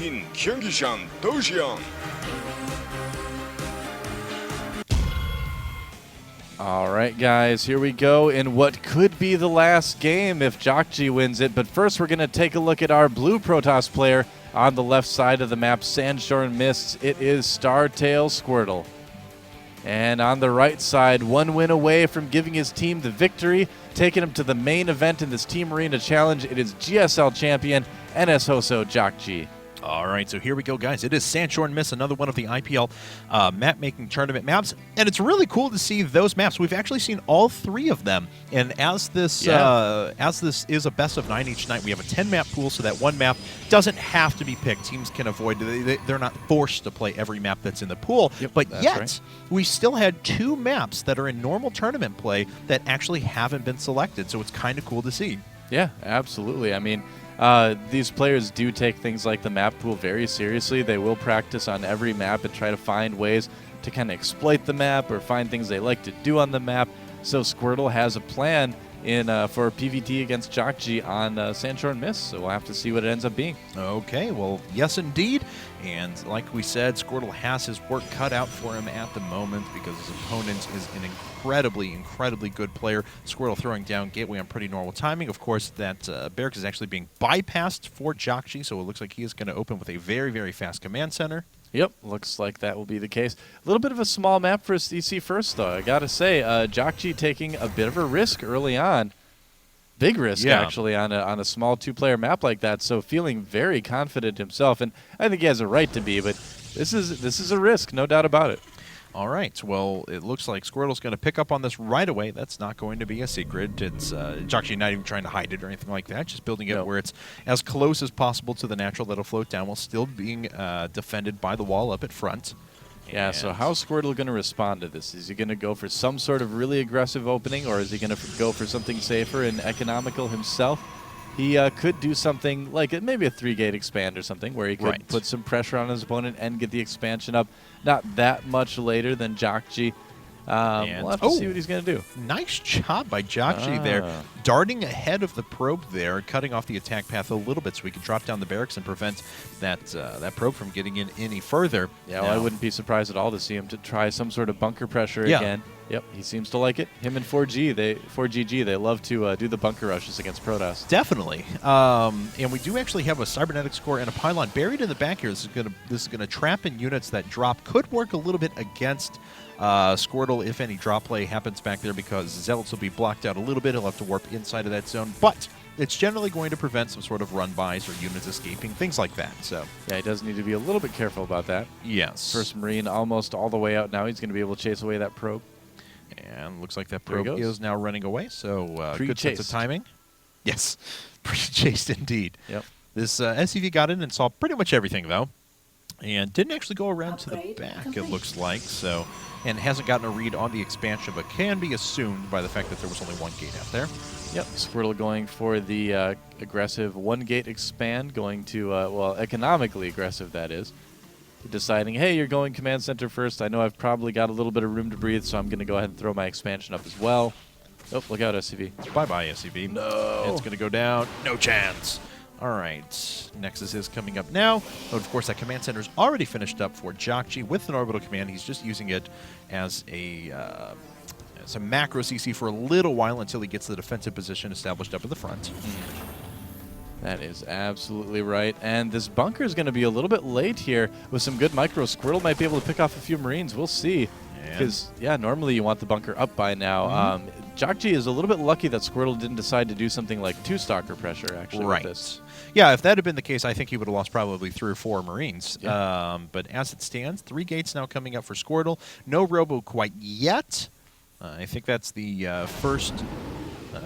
tin 경기장 도시양. All right, guys, here we go in what could be the last game if Jjakji wins it. But first, we're going to take a look at our blue Protoss player on the left side of the map, Sandstorm Mists. It is StarTale.Squirtle. And on the right side, one win away from giving his team the victory, taking him to the main event in this Team Arena Challenge. It is GSL champion NSHoSeo.Jjakji. All right, so here we go, guys. It is Sandstorm Mists, another one of the IPL map-making tournament maps, and it's really cool to see those maps. We've actually seen all three of them, and as this is a best-of-9 each night, we have a 10-map pool, so that one map doesn't have to be picked. Teams can avoid it. They're not forced to play every map that's in the pool, but yet right. we still had two maps that are in normal tournament play that actually haven't been selected, so it's kind of cool to see. Yeah, absolutely. I mean, these players do take things like the map pool very seriously. They will practice on every map and try to find ways to kind of exploit the map or find things they like to do on the map. So Squirtle has a plan in for PvT against Jjakji on Sandstorm Mists, so we'll have to see what it ends up being. Okay, well, yes, indeed. And like we said, Squirtle has his work cut out for him at the moment because his opponent is an incredibly good player. Squirtle throwing down Gateway on pretty normal timing. Of course, that barracks is actually being bypassed for Jjakji, so it looks like he is going to open with a very fast command center. Yep, looks like that will be the case. A little bit of a small map for STC first, though. I got to say, Jjakji taking a bit of a risk early on. Big risk, actually, on a small two-player map like that. So feeling very confident himself, and I think he has a right to be. But this is a risk, no doubt about it. All right. Well, it looks like Squirtle's going to pick up on this right away. That's not going to be a secret. It's Jjakji not even trying to hide it or anything like that. Just building it where it's as close as possible to the natural that'll float down while still being defended by the wall up at front. Yeah, so how's Squirtle going to respond to this? Is he going to go for some sort of really aggressive opening, or is he going to go for something safer and economical himself? He could do something like maybe a 3-gate expand or something where he could put some pressure on his opponent and get the expansion up not that much later than Jjakji. We'll have to see what he's going to do. Nice job by Jjakji there. Darting ahead of the probe there, cutting off the attack path a little bit so we can drop down the barracks and prevent that probe from getting in any further. Yeah, well, I wouldn't be surprised at all to see him to try some sort of bunker pressure again. Yep, he seems to like it. Him and 4GG, they love to do the bunker rushes against Protoss. Definitely. And we do actually have a cybernetics core and a pylon buried in the back here. This is gonna trap in units that drop. Could work a little bit against Squirtle if any drop play happens back there because Zealots will be blocked out a little bit. He'll have to warp inside of that zone. But it's generally going to prevent some sort of run-bys or units escaping, things like that. So yeah, he does need to be a little bit careful about that. Yes. First Marine almost all the way out now. He's going to be able to chase away that probe. And looks like that probe is now running away, so good sense of timing. Yes, pre-chased indeed. Yep. This SCV got in and saw pretty much everything, though, and didn't actually go around to the back, it looks like, so, and hasn't gotten a read on the expansion, but can be assumed by the fact that there was only one gate out there. Yep, Squirtle going for the aggressive 1-gate expand, going to, well, economically aggressive, that is. Deciding, hey, you're going command center first. I know I've probably got a little bit of room to breathe, so I'm going to go ahead and throw my expansion up as well. Oh, look out, SCV. Bye-bye, SCV. No. It's going to go down. No chance. All right. Nexus is coming up now. But, of course, that command center is already finished up for Jjakji with an orbital command. He's just using it as a macro CC for a little while until he gets the defensive position established up at the front. That is absolutely right. And this bunker is going to be a little bit late here with some good micro. Squirtle might be able to pick off a few Marines. We'll see. Because, yeah, normally you want the bunker up by now. Jjakji is a little bit lucky that Squirtle didn't decide to do something like 2-stalker pressure, actually, with this. Yeah, if that had been the case, I think he would have lost probably 3 or 4 Marines. Yeah. But as it stands, 3 gates now coming up for Squirtle. No Robo quite yet. I think that's the first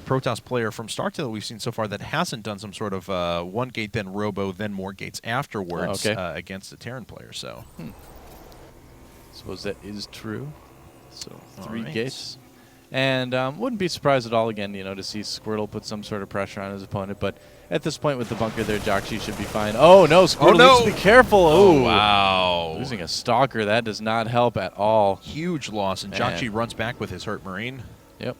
Protoss player from StarTale we've seen so far that hasn't done some sort of 1-gate, then Robo, then more gates afterwards against a Terran player. So, suppose that is true. So 3 gates, and wouldn't be surprised at all again, to see Squirtle put some sort of pressure on his opponent. But at this point with the bunker there, Jjakji should be fine. Oh no, Squirtle needs to be careful. Oh wow, losing a stalker, that does not help at all. Huge loss, and Jjakji runs back with his hurt Marine. Yep.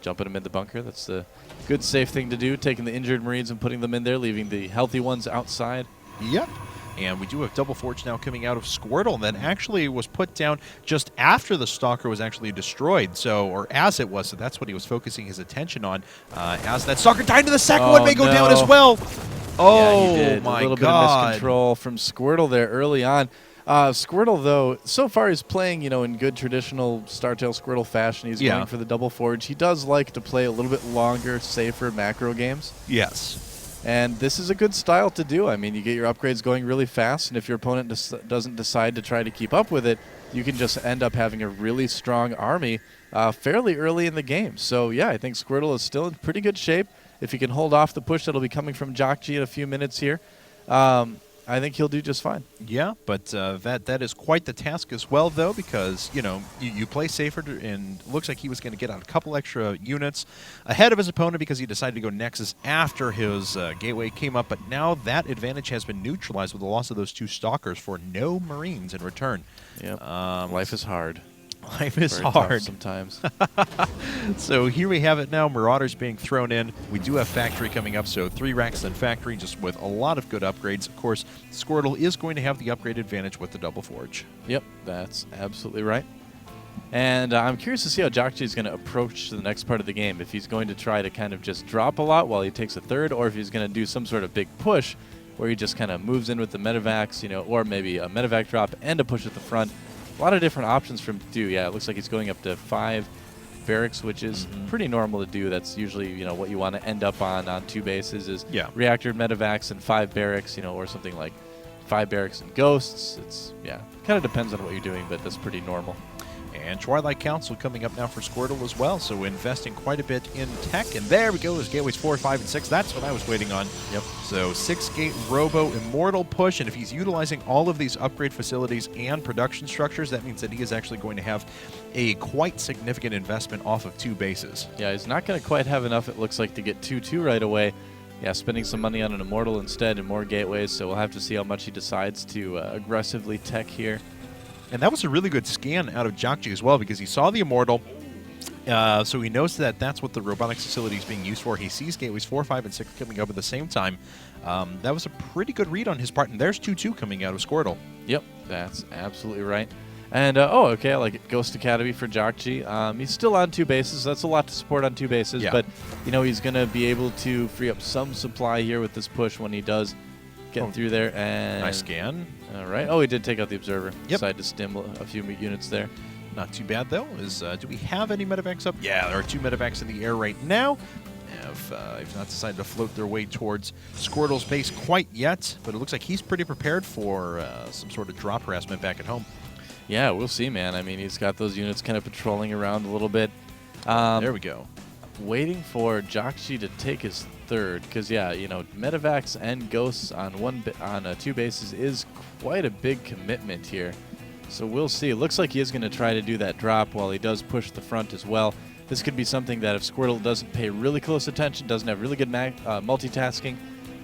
Jumping him in the bunker. That's the good, safe thing to do, taking the injured Marines and putting them in there, leaving the healthy ones outside. Yep. And we do have Double Forge now coming out of Squirtle that actually was put down just after the Stalker was actually destroyed. So, or as it was, so that's what he was focusing his attention on. As that Stalker died to the second one, may go down as well. Oh, yeah, he did. my A little God. bit of miscontrol from Squirtle there early on. Squirtle, though, so far he's playing, in good traditional StarTale Squirtle fashion. He's going for the Double Forge. He does like to play a little bit longer, safer macro games. Yes. And this is a good style to do. I mean, you get your upgrades going really fast, and if your opponent doesn't decide to try to keep up with it, you can just end up having a really strong army fairly early in the game. So, yeah, I think Squirtle is still in pretty good shape. If he can hold off the push that'll be coming from Jjakji in a few minutes here, I think he'll do just fine. Yeah, but that is quite the task as well, though, because, you play safer, and looks like he was going to get out a couple extra units ahead of his opponent because he decided to go Nexus after his gateway came up, but now that advantage has been neutralized with the loss of those 2 Stalkers for no Marines in return. Yep. Life is hard. Life is Very hard tough sometimes. So here we have it now. Marauders being thrown in. We do have Factory coming up, so 3 racks then Factory, just with a lot of good upgrades. Of course, Squirtle is going to have the upgrade advantage with the Double Forge. Yep, that's absolutely right. And I'm curious to see how Jjakji is going to approach the next part of the game. If he's going to try to kind of just drop a lot while he takes a third, or if he's going to do some sort of big push where he just kind of moves in with the Medivacs, or maybe a Medivac drop and a push at the front. A lot of different options for him to do. Yeah, it looks like he's going up to 5 barracks, which is pretty normal to do. That's usually, what you want to end up on 2 bases is reactor Medivacs and 5 barracks, or something like 5 barracks and ghosts. It's, kind of depends on what you're doing, but that's pretty normal. And Twilight Council coming up now for Squirtle as well, so investing quite a bit in tech. And there we go, there's gateways 4, 5, and 6. That's what I was waiting on. Yep. So 6-gate Robo Immortal push, and if he's utilizing all of these upgrade facilities and production structures, that means that he is actually going to have a quite significant investment off of 2 bases. Yeah, he's not going to quite have enough, it looks like, to get 2-2 right away. Yeah, spending some money on an Immortal instead and more gateways, so we'll have to see how much he decides to aggressively tech here. And that was a really good scan out of Jjakji as well, because he saw the Immortal, so he knows that that's what the robotics facility is being used for. He sees gateways 4, 5, and 6 coming up at the same time. That was a pretty good read on his part, and there's 2-2 coming out of Squirtle. Yep, that's absolutely right. And, okay, I like it. Ghost Academy for Jjakji. He's still on 2 bases. So that's a lot to support on 2 bases, but, he's going to be able to free up some supply here with this push when he does get through there. And nice scan. All right. Oh, he did take out the Observer. Yep. Decided to stim a few units there. Not too bad, though. Do we have any Medivacs up? Yeah, there are 2 Medivacs in the air right now. Have not decided to float their way towards Squirtle's base quite yet, but it looks like he's pretty prepared for some sort of drop harassment back at home. Yeah, we'll see, man. I mean, he's got those units kind of patrolling around a little bit. There we go. Waiting for Jjakji to take his third, because Medivacs and Ghosts on 2 bases is quite a big commitment here. So we'll see. It looks like he is going to try to do that drop while he does push the front as well. This could be something that if Squirtle doesn't pay really close attention, doesn't have really good multitasking,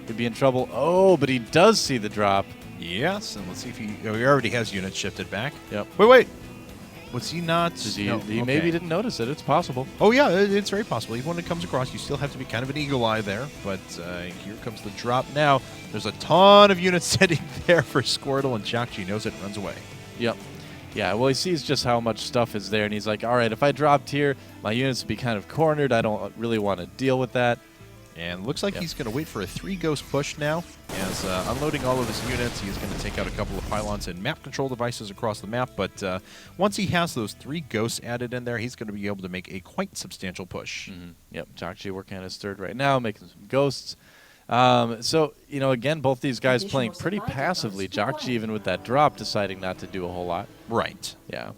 could be in trouble. Oh, but he does see the drop. Yes, and let's see if he already has units shifted back. Yep. Wait. Was he not? He maybe didn't notice it. It's possible. Oh, yeah, it's very possible. Even when it comes across, you still have to be kind of an eagle eye there. But here comes the drop now. There's a ton of units sitting there for Squirtle, and Jjakji knows it and runs away. Yep. Yeah, well, he sees just how much stuff is there, and he's like, all right, if I dropped here, my units would be kind of cornered. I don't really want to deal with that. And looks like he's going to wait for a 3-ghost push now. As unloading all of his units, he's going to take out a couple of pylons and map control devices across the map. But once he has those 3 ghosts added in there, he's going to be able to make a quite substantial push. Yep, Jjakji working on his third right now, making some ghosts. So, again, both these guys playing pretty passively. Jjakji, even with that drop, deciding not to do a whole lot. Right. Yeah.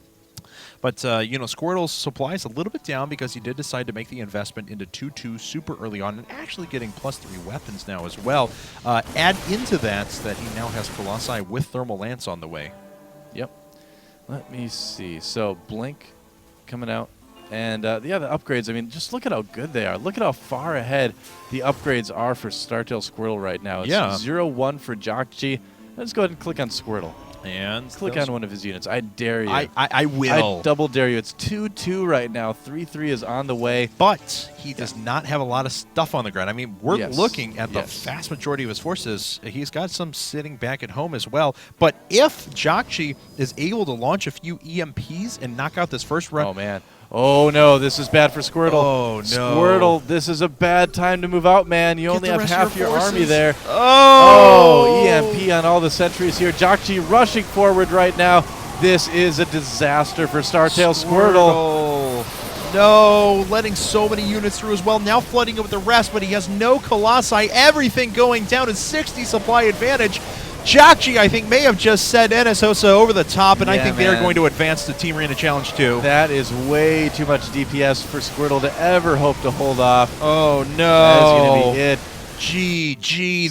But, Squirtle's supply is a little bit down because he did decide to make the investment into 2-2 super early on and actually getting +3 weapons now as well. Add into that he now has Colossi with Thermal Lance on the way. Yep. Let me see. So, Blink coming out. And, the upgrades, I mean, just look at how good they are. Look at how far ahead the upgrades are for StarTale Squirtle right now. It's 0-1 for Jjakji. Let's go ahead and click on Squirtle. And click on one of his units. I dare you. I will. I double dare you. It's 2-2 right now. 3-3 is on the way. But he does not have a lot of stuff on the ground. I mean, we're looking at the Yes. vast majority of his forces. He's got some sitting back at home as well. But if Jakji is able to launch a few EMPs and knock out this first run, Oh, man. Oh, no. This is bad for Squirtle. Oh, no. Squirtle, this is a bad time to move out, man. You only the have rest of half your your army forces. there. Oh! EMP on all the sentries here. Jakji rushing forward right now. This is a disaster for StarTale. Squirtle. No, letting so many units through as well. Now flooding it with the rest, but he has no Colossi. Everything going down to 60 supply advantage. Jakji, I think, may have just sent NSHoSeo over the top, and I think they're going to advance to Team Arena Challenge 2. That is way too much DPS for Squirtle to ever hope to hold off. Oh, no. That is going to be it. GG.